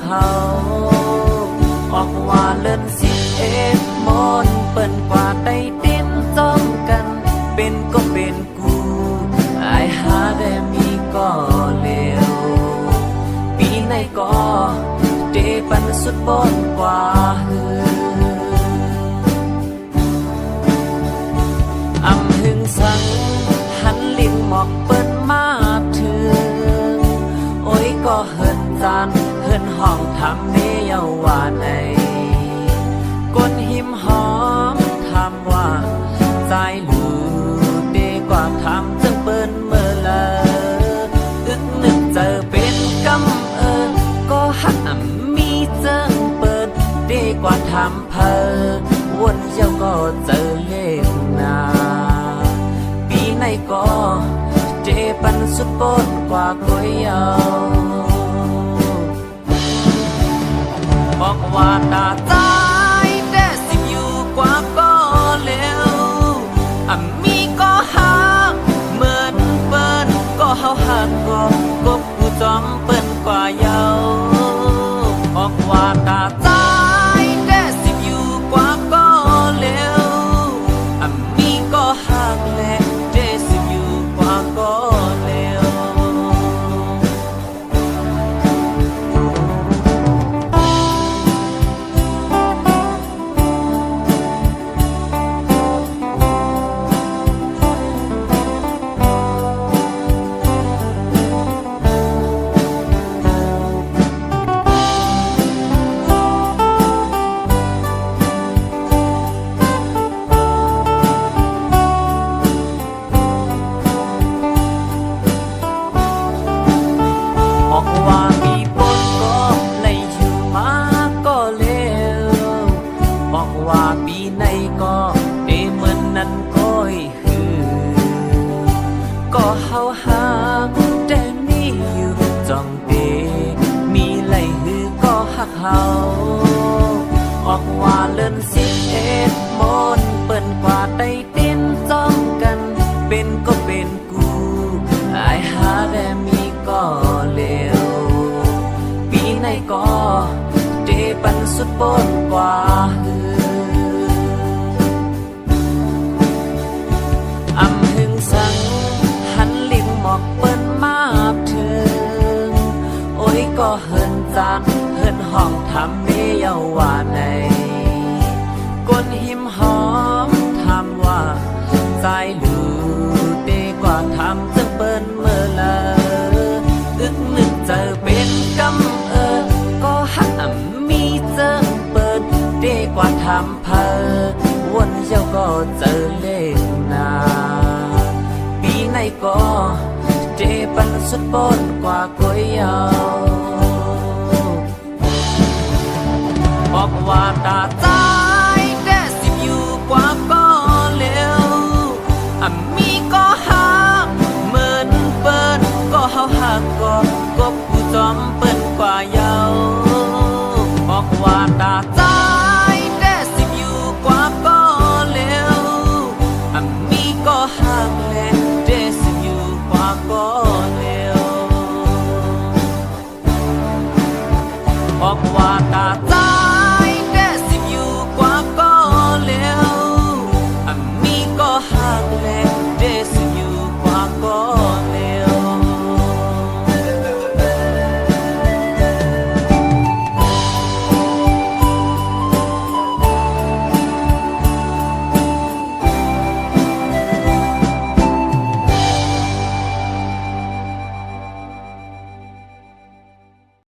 เขาออกว่าเลิน11 มนเปิ้นกว่าได้ติ้นจ้องกันเป็นก็เป็นกูอายหาได้มีก็เลวปีไหนก็เดปันสุดบนกว่าอำหึงสังหันลิ้นหมอกเปิ้นมาถึงโอ้ยก็เฮินจานเฮินห้องทำเนเยาว่าในก้นหิมหอมทำว่าใจลูดีกว่าทำจึงเปิ้นเมื่อละอึกนึกเจอเป็นกำก็หักมีเจิงเปิดดีกว่าทำเพอวนเจ้าก็เจอเล่นนาปีไหนก็เจปันสุดปนกว่าก๋วยเยาบอกว่าตาใจแต่สิอยู่กว่าก็เร็วมีก็หักเหมือนเปิ้นก็เฮาหักก็กบกูจอมเปิ้นกว่าเยาบอกว่าตาใจแต่สิอยู่กว่าก็เร็วมีก็หักและเดสิอยู่กว่าก็เร็วบอกว่ามีปนก็เลยอยู่มาก็เร็วบอกว่าปีไหนก็เดเหมือนนั้นก็หือก็เฮาหาแต่มีอยู่จ้องเดมีไหลหือก็หักเฮาออกว่าเลิน11 มนเปิ้นกว่าได้ติ้นจ้องกันเป็นก็เป็นกูอายหาแต่มีก็เลวปีไหนก็เดปันสุดปนกว่าอำหึงสังหันลิ้นหมอกเปิ้นมาถึงโอ้ยก็เฮินจานเฮินห้องทำเนเยาว่าในก้นหิมหอมทำว่าใจลูดีกว่าทำจึงเปิ้นเมื่อละอึกนึกเจอเป็นกำก็หักมีเจิงเปิดดีกว่าทำเพอวนเจ้าก็เจอเล่นนาปีไหนก็เจปันสุดปนกว่าก๋วยเยาบอกว่าตาใจแต่สิอยู่กว่าก็เร็วมีก็หักเหมือนเปิ้นก็เฮาหักก็กบกูจอมเปิ้นกว่าเยาบอกว่าตาใจ